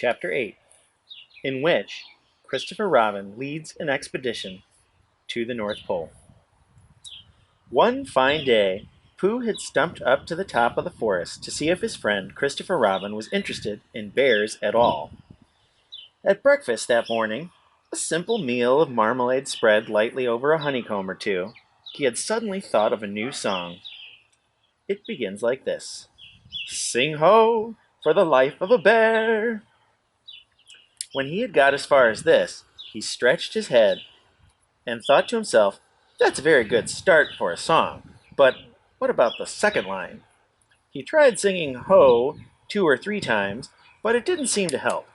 Chapter 8, in which Christopher Robin leads an expedition to the North Pole. One fine day, Pooh had stumped up to the top of the forest to see if his friend Christopher Robin was interested in bears at all. At breakfast that morning, a simple meal of marmalade spread lightly over a honeycomb or two, he had suddenly thought of a new song. It begins like this: Sing ho, for the life of a bear! When he had got as far as this, he stretched his head and thought to himself, that's a very good start for a song, but what about the second line? He tried singing ho 2 or 3 times, but it didn't seem to help.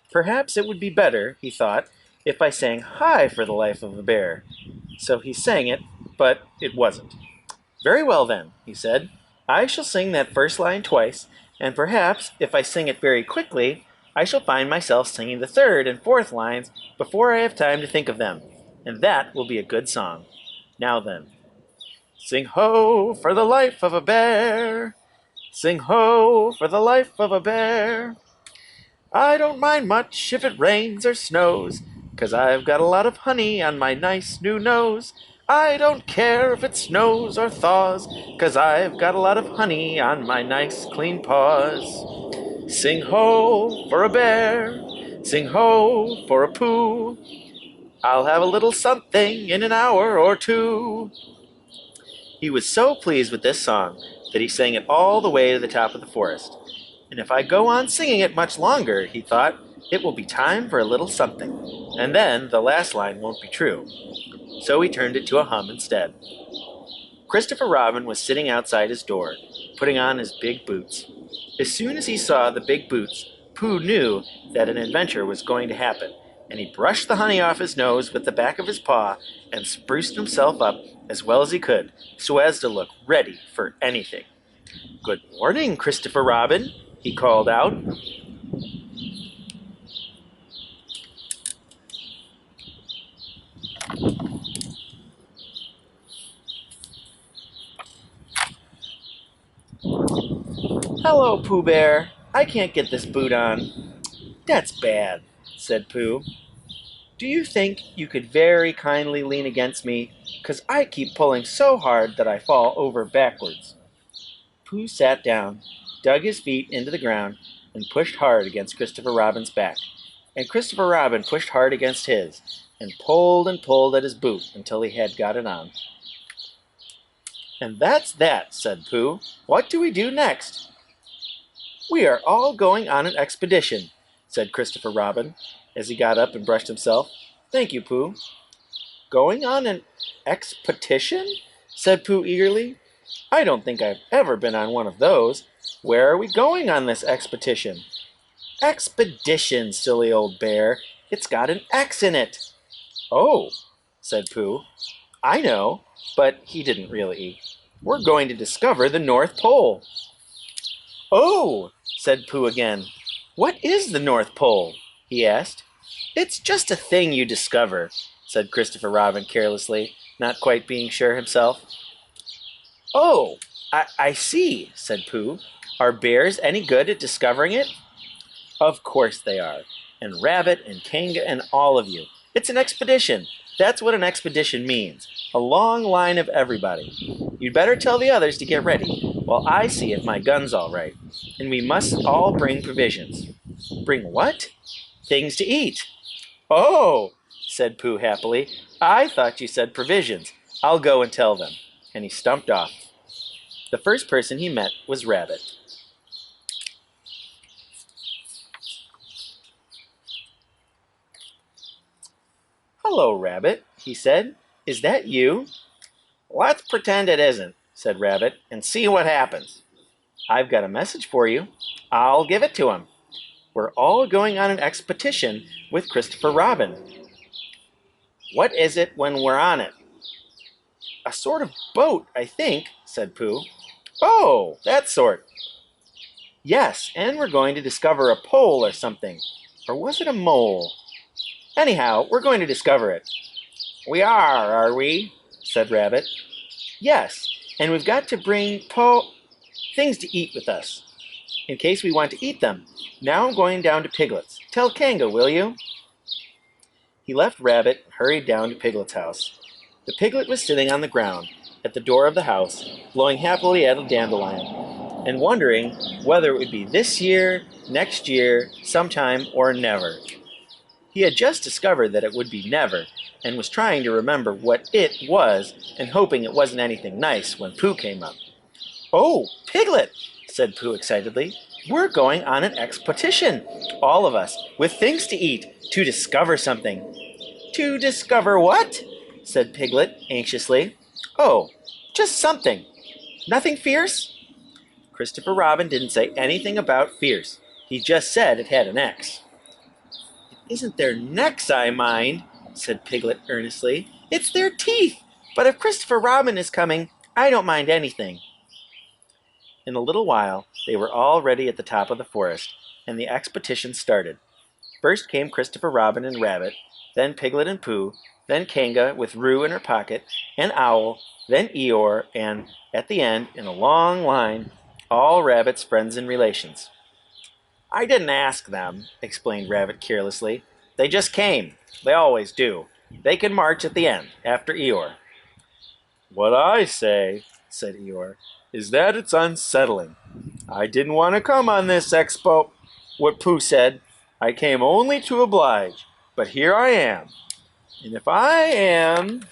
Perhaps it would be better, he thought, if I sang hi for the life of a bear. So he sang it, but it wasn't. Very well then, he said, I shall sing that first line twice, and perhaps if I sing it very quickly, I shall find myself singing the third and fourth lines before I have time to think of them, and that will be a good song. Now then, sing ho for the life of a bear, sing ho for the life of a bear. I don't mind much if it rains or snows, 'cause I've got a lot of honey on my nice new nose. I don't care if it snows or thaws, 'cause I've got a lot of honey on my nice clean paws. Sing ho for a bear, sing ho for a Pooh. I'll have a little something in an hour or two. He was so pleased with this song that he sang it all the way to the top of the forest. And if I go on singing it much longer, he thought, it will be time for a little something. And then the last line won't be true. So he turned it to a hum instead. Christopher Robin was sitting outside his door, putting on his big boots. As soon as he saw the big boots, Pooh knew that an adventure was going to happen, and he brushed the honey off his nose with the back of his paw and spruced himself up as well as he could, so as to look ready for anything. Good morning, Christopher Robin, he called out. Hello, Pooh Bear. I can't get this boot on. That's bad, said Pooh. Do you think you could very kindly lean against me, 'cause I keep pulling so hard that I fall over backwards? Pooh sat down, dug his feet into the ground, and pushed hard against Christopher Robin's back. And Christopher Robin pushed hard against his, and pulled at his boot until he had got it on. And that's that, said Pooh. What do we do next? We are all going on an expedition, said Christopher Robin, as he got up and brushed himself. Thank you, Pooh. Going on an expedition? Said Pooh eagerly. I don't think I've ever been on one of those. Where are we going on this expedition? Expedition, silly old bear. It's got an X in it. Oh, said Pooh. I know, but he didn't really. We're going to discover the North Pole. Oh, said Pooh again. What is the North Pole? He asked. It's just a thing you discover, said Christopher Robin carelessly, not quite being sure himself. Oh, I see, said Pooh. Are bears any good at discovering it? Of course they are, and Rabbit and Kanga and all of you. It's an expedition. That's what an expedition means. A long line of everybody. You'd better tell the others to get ready, while I see if my gun's all right. And we must all bring provisions. Bring what? Things to eat. Oh, said Pooh happily. I thought you said provisions. I'll go and tell them. And he stumped off. The first person he met was Rabbit. Hello, Rabbit, he said. Is that you? Let's pretend it isn't, said Rabbit, and see what happens. I've got a message for you. I'll give it to him. We're all going on an expedition with Christopher Robin. What is it when we're on it? A sort of boat, I think, said Pooh. Oh, that sort. Yes, and we're going to discover a pole or something. Or was it a mole? Anyhow, we're going to discover it. We are we? Said Rabbit. Yes, and we've got to bring things to eat with us. in case we want to eat them. Now I'm going down to Piglet's. Tell Kanga, will you?" He left Rabbit and hurried down to Piglet's house. The piglet was sitting on the ground at the door of the house, blowing happily at a dandelion, and wondering whether it would be this year, next year, sometime, or never. He had just discovered that it would be never, and was trying to remember what it was, and hoping it wasn't anything nice when Pooh came up. "Oh, Piglet!" said Pooh excitedly. "We're going on an expedition, all of us, with things to eat, to discover something." "To discover what?" said Piglet anxiously. "Oh, just something. Nothing fierce?" Christopher Robin didn't say anything about fierce. He just said it had an X. "It isn't their necks I mind," said Piglet earnestly. "It's their teeth. But if Christopher Robin is coming, I don't mind anything." In a little while, they were all ready at the top of the forest, and the expedition started. First came Christopher Robin and Rabbit, then Piglet and Pooh, then Kanga with Roo in her pocket, and Owl, then Eeyore, and, at the end, in a long line, all Rabbit's friends and relations. "I didn't ask them," explained Rabbit carelessly. "They just came. They always do. They can march at the end, after Eeyore." "What I say," said Eeyore, "is that it's unsettling. I didn't want to come on this expo—" What Pooh said, "I came only to oblige, but here I am. And if I am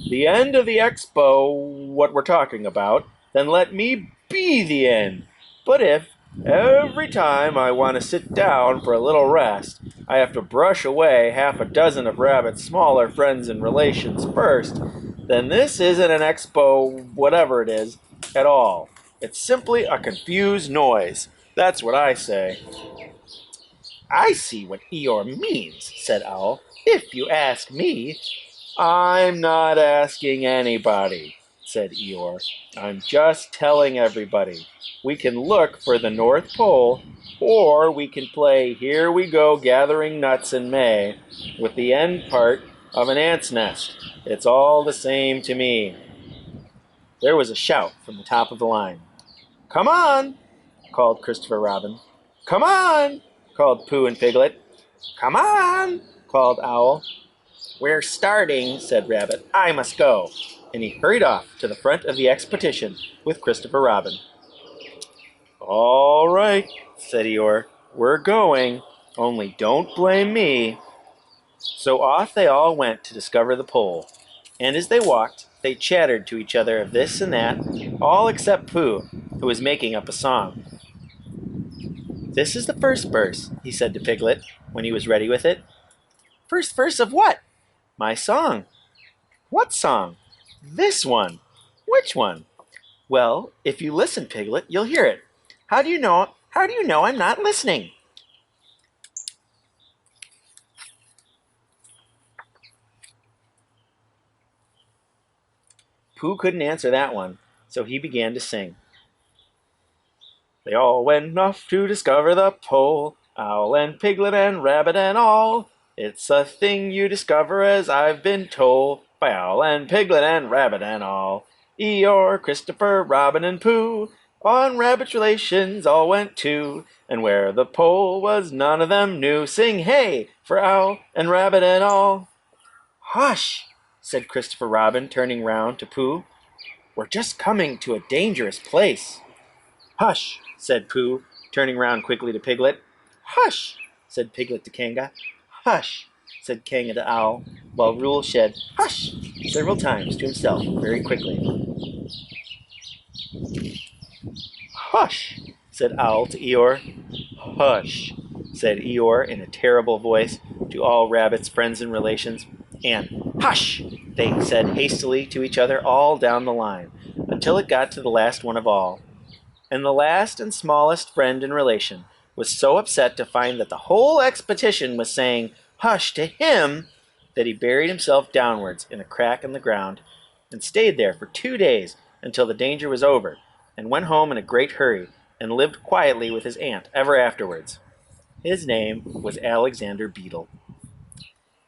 the end of the expo, what we're talking about, then let me be the end. But if, every time I want to sit down for a little rest, I have to brush away half a dozen of Rabbit's smaller friends and relations first, then this isn't an expo, whatever it is, at all. It's simply a confused noise. That's what I say." "I see what Eeyore means," said Owl. "If you ask me—" "I'm not asking anybody," said Eeyore. "I'm just telling everybody. We can look for the North Pole, or we can play Here We Go Gathering Nuts in May with the end part of an ant's nest. It's all the same to me." There was a shout from the top of the line. "Come on!" called Christopher Robin. "Come on!" called Pooh and Piglet. "Come on!" called Owl. "We're starting," said Rabbit. "I must go." And he hurried off to the front of the expedition with Christopher Robin. "All right," said Eeyore. "We're going. Only don't blame me." So off they all went to discover the pole. And as they walked, they chattered to each other of this and that, all except Pooh, who was making up a song. "This is the first verse," he said to Piglet, when he was ready with it. "First verse of what?" "My song." "What song?" "This one." "Which one?" "Well, if you listen, Piglet, you'll hear it. How do you know? How do you know I'm not listening?" Pooh couldn't answer that one, so he began to sing. "They all went off to discover the pole, Owl and Piglet and Rabbit and all. It's a thing you discover as I've been told, by Owl and Piglet and Rabbit and all. Eeyore, Christopher, Robin and Pooh, on Rabbit's relations all went too, and where the pole was none of them knew. Sing hey for Owl and Rabbit and all." "Hush!" said Christopher Robin, turning round to Pooh. "We're just coming to a dangerous place." "Hush!" said Pooh, turning round quickly to Piglet. "Hush!" said Piglet to Kanga. "Hush!" said Kanga to Owl, while Rule said "Hush!" several times to himself very quickly. "Hush!" said Owl to Eeyore. "Hush!" said Eeyore in a terrible voice to all Rabbit's friends and relations. And "Hush!" they said hastily to each other all down the line, until it got to the last one of all. And the last and smallest friend and relation was so upset to find that the whole expedition was saying "Hush!" to him, that he buried himself downwards in a crack in the ground, and stayed there for 2 days until the danger was over, and went home in a great hurry, and lived quietly with his aunt ever afterwards. His name was Alexander Beetle.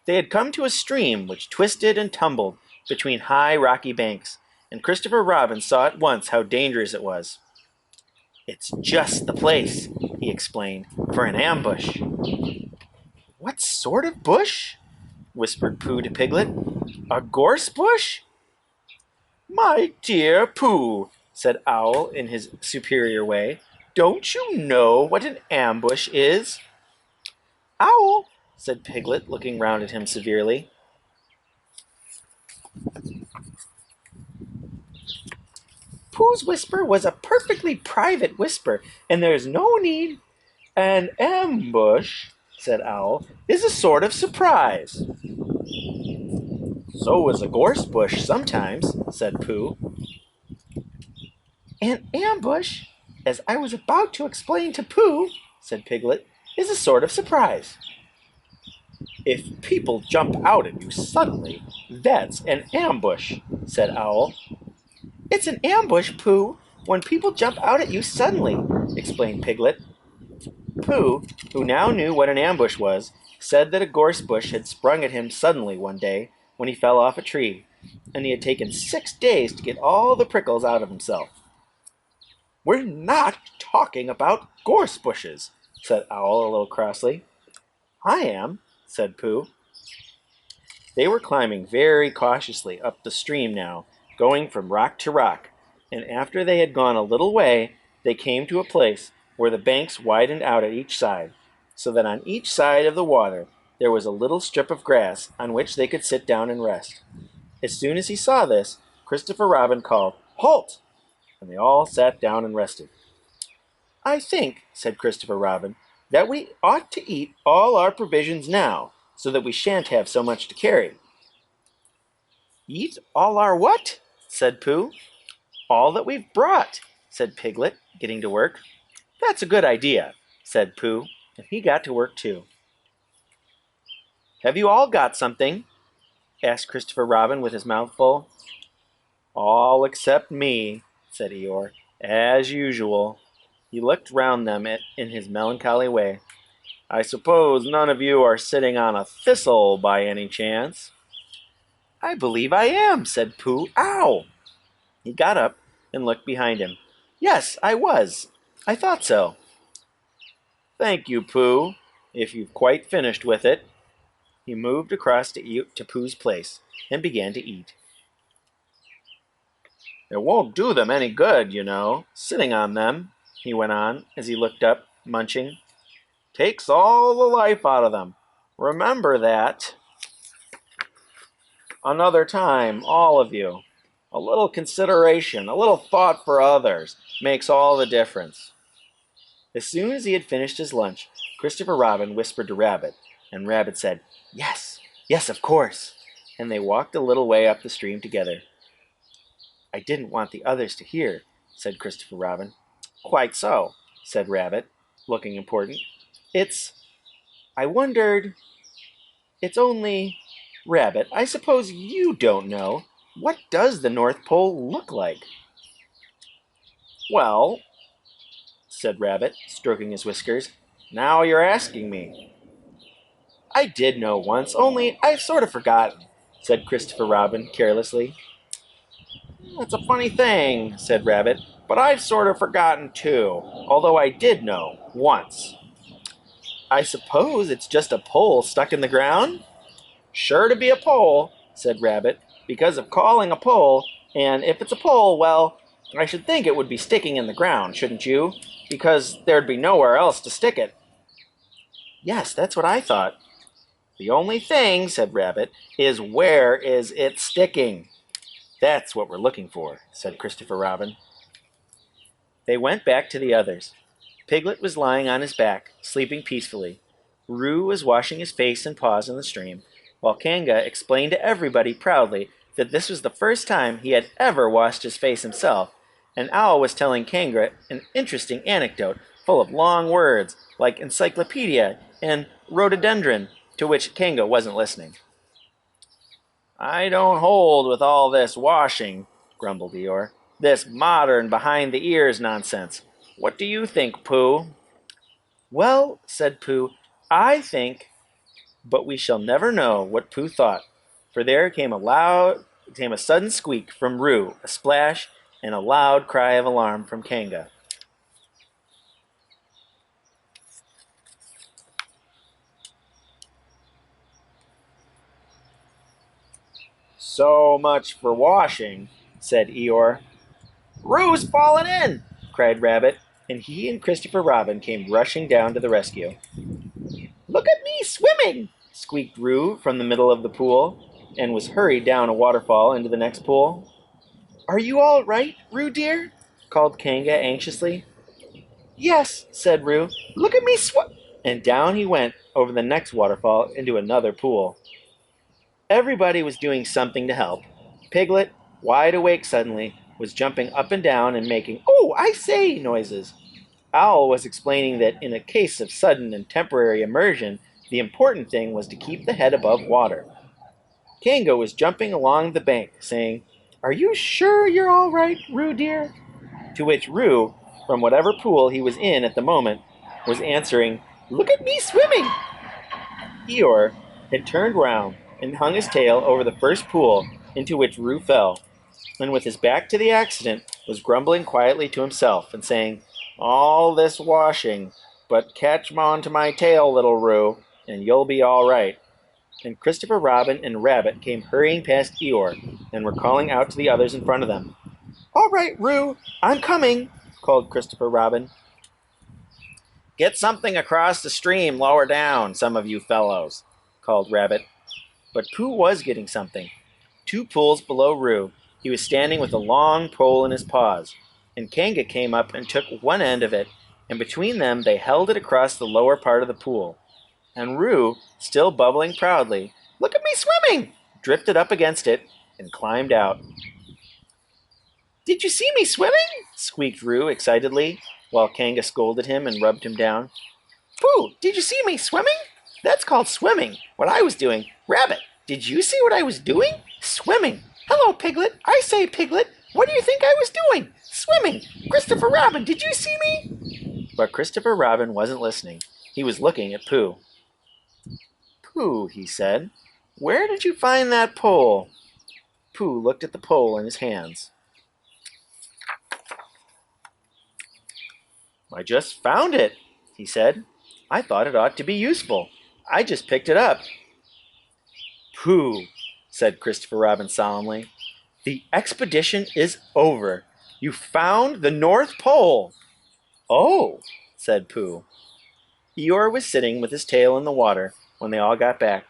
They had come to a stream which twisted and tumbled between high rocky banks, and Christopher Robin saw at once how dangerous it was. "It's just the place," he explained, "for an ambush." "What sort of bush?" whispered Pooh to Piglet. "A gorse bush?" "My dear Pooh," said Owl in his superior way, "don't you know what an ambush is?" "Owl," said Piglet, looking round at him severely. Pooh's whisper was a perfectly private whisper, and there's no need. "An ambush," said Owl, "is a sort of surprise." "So is a gorse bush sometimes," said Pooh. "An ambush, as I was about to explain to Pooh," said Piglet, "is a sort of surprise." "If people jump out at you suddenly, that's an ambush," said Owl. "It's an ambush, Pooh, when people jump out at you suddenly," explained Piglet. Pooh, who now knew what an ambush was, said that a gorse bush had sprung at him suddenly one day when he fell off a tree, and he had taken 6 days to get all the prickles out of himself. "We're not talking about gorse bushes," said Owl a little crossly. "I am," said Pooh. They were climbing very cautiously up the stream now, going from rock to rock, and after they had gone a little way, they came to a place where the banks widened out at each side, so that on each side of the water there was a little strip of grass on which they could sit down and rest. As soon as he saw this, Christopher Robin called, "Halt!" and they all sat down and rested. "I think," said Christopher Robin, "that we ought to eat all our provisions now, so that we shan't have so much to carry." "Eat all our what?" said Pooh. "All that we've brought," said Piglet, getting to work. "That's a good idea," said Pooh, and he got to work too. "Have you all got something?" asked Christopher Robin with his mouth full. "All except me," said Eeyore, "as usual." He looked round them in his melancholy way. "I suppose none of you are sitting on a thistle by any chance?" "I believe I am," said Pooh. "Ow!" He got up and looked behind him. "Yes, I was. I thought so." "Thank you, Pooh, if you've quite finished with it." He moved across to Pooh's place and began to eat. "It won't do them any good, you know, sitting on them," he went on as he looked up, munching. "Takes all the life out of them. Remember that. Another time, all of you. A little consideration, a little thought for others makes all the difference." As soon as he had finished his lunch, Christopher Robin whispered to Rabbit, and Rabbit said, "Yes, yes, of course," and they walked a little way up the stream together. "I didn't want the others to hear," said Christopher Robin. "Quite so," said Rabbit, looking important. I wondered, it's only, Rabbit, I suppose you don't know, what does the North Pole look like?" "Well," said Rabbit, stroking his whiskers, "now you're asking me." "I did know once, only I've sort of forgotten," said Christopher Robin carelessly. "That's a funny thing," said Rabbit, "but I've sort of forgotten too, although I did know once." "I suppose it's just a pole stuck in the ground?" "Sure to be a pole," said Rabbit, "because of calling a pole, and if it's a pole, well, I should think it would be sticking in the ground, shouldn't you? Because there'd be nowhere else to stick it." "Yes, that's what I thought." "The only thing," said Rabbit, "is where is it sticking?" "That's what we're looking for," said Christopher Robin. They went back to the others. Piglet was lying on his back, sleeping peacefully. Roo was washing his face and paws in the stream, while Kanga explained to everybody proudly that this was the first time he had ever washed his face himself, and Owl was telling Kanga an interesting anecdote full of long words like encyclopedia and rhododendron, to which Kanga wasn't listening. "I don't hold with all this washing," grumbled Eeyore. "This modern, behind-the-ears nonsense. What do you think, Pooh?" "Well," said Pooh, "I think—" But we shall never know what Pooh thought, for there came a sudden squeak from Roo, a splash, and a loud cry of alarm from Kanga. So much for washing, said Eeyore. Roo's fallen in, cried Rabbit, and he and Christopher Robin came rushing down to the rescue. Look at me swimming, squeaked Roo from the middle of the pool, and was hurried down a waterfall into the next pool. Are you all right, Roo dear? Called Kanga anxiously. Yes, said Roo. Look at me And down he went over the next waterfall into another pool. Everybody was doing something to help. Piglet, wide awake suddenly, was jumping up and down and making, "Oh, I say," noises. Owl was explaining that in a case of sudden and temporary immersion, the important thing was to keep the head above water. Kango was jumping along the bank, saying, "Are you sure you're all right, Roo dear?" To which Roo, from whatever pool he was in at the moment, was answering, "Look at me swimming!" Eeyore had turned round and hung his tail over the first pool into which Roo fell, and with his back to the accident was grumbling quietly to himself and saying, "All this washing, but catch on to my tail, little Roo, and you'll be all right." And Christopher Robin and Rabbit came hurrying past Eeyore and were calling out to the others in front of them. "All right, Roo, I'm coming," called Christopher Robin. "Get something across the stream lower down, some of you fellows," called Rabbit. But Pooh was getting something. 2 pools below Roo, he was standing with a long pole in his paws, and Kanga came up and took one end of it, and between them they held it across the lower part of the pool. And Roo, still bubbling proudly, "Look at me swimming!" drifted up against it and climbed out. "Did you see me swimming?" squeaked Roo excitedly, while Kanga scolded him and rubbed him down. "Pooh, did you see me swimming? That's called swimming, what I was doing. Rabbit, did you see what I was doing? Swimming. Hello, Piglet. I say, Piglet, what do you think I was doing? Swimming. Christopher Robin, did you see me?" But Christopher Robin wasn't listening. He was looking at Pooh. "Pooh," he said, "where did you find that pole?" Pooh looked at the pole in his hands. "I just found it," he said. "I thought it ought to be useful. I just picked it up." "Pooh," said Christopher Robin solemnly, "the expedition is over. You found the North Pole." "Oh," said Pooh. Eeyore was sitting with his tail in the water when they all got back.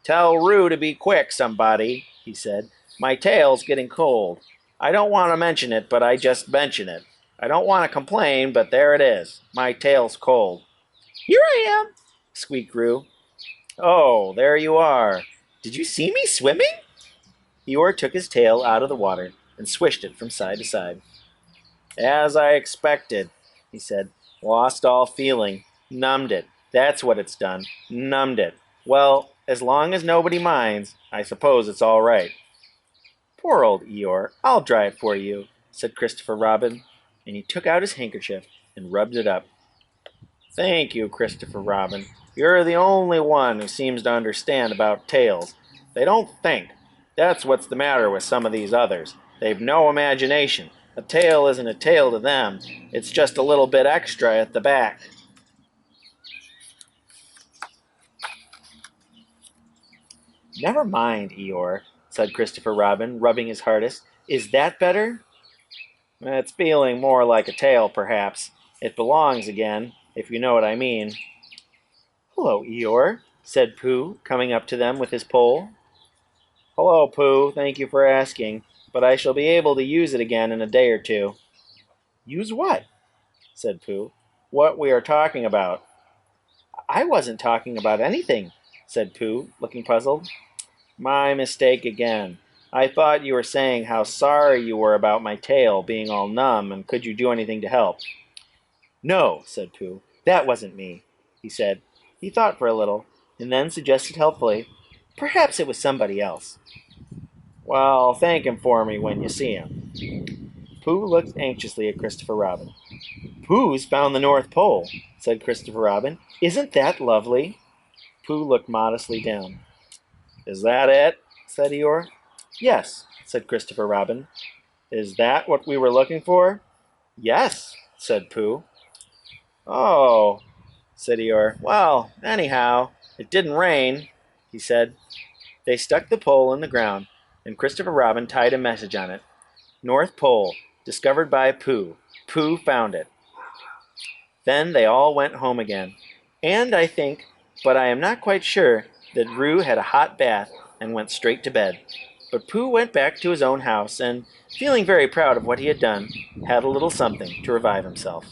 "Tell Roo to be quick, somebody," he said. "My tail's getting cold. I don't want to mention it, but I just mention it. I don't want to complain, but there it is. My tail's cold." "Here I am," squeaked Roo. "Oh, there you are. Did you see me swimming?" Eeyore took his tail out of the water and swished it from side to side. "As I expected," he said. "Lost all feeling. Numbed it. That's what it's done. Numbed it. Well, as long as nobody minds, I suppose it's all right." "Poor old Eeyore. I'll dry it for you," said Christopher Robin, and he took out his handkerchief and rubbed it up. "Thank you, Christopher Robin. You're the only one who seems to understand about tails. They don't think. That's what's the matter with some of these others. They've no imagination. A tail isn't a tail to them. It's just a little bit extra at the back." "Never mind, Eeyore," said Christopher Robin, rubbing his hardest. "Is that better?" "It's feeling more like a tail, perhaps. It belongs again, if you know what I mean." "Hello, Eeyore," said Pooh, coming up to them with his pole. "Hello, Pooh. Thank you for asking, but I shall be able to use it again in a day or two." "Use what?" said Pooh. "What we are talking about." "I wasn't talking about anything," said Pooh, looking puzzled. "My mistake again. I thought you were saying how sorry you were about my tail being all numb, and could you do anything to help?" "No," said Pooh, "that wasn't me," he said. He thought for a little, and then suggested helpfully, "Perhaps it was somebody else." "Well, thank him for me when you see him." Pooh looked anxiously at Christopher Robin. "Pooh's found the North Pole," said Christopher Robin. "Isn't that lovely?" Pooh looked modestly down. "Is that it?" said Eeyore. "Yes," said Christopher Robin. "Is that what we were looking for?" "Yes," said Pooh. "Oh," said Eeyore. "Well, anyhow, it didn't rain," he said. They stuck the pole in the ground, and Christopher Robin tied a message on it. North Pole, discovered by Pooh. Pooh found it. Then they all went home again. And I think, but I am not quite sure, that Roo had a hot bath and went straight to bed. But Pooh went back to his own house and, feeling very proud of what he had done, had a little something to revive himself.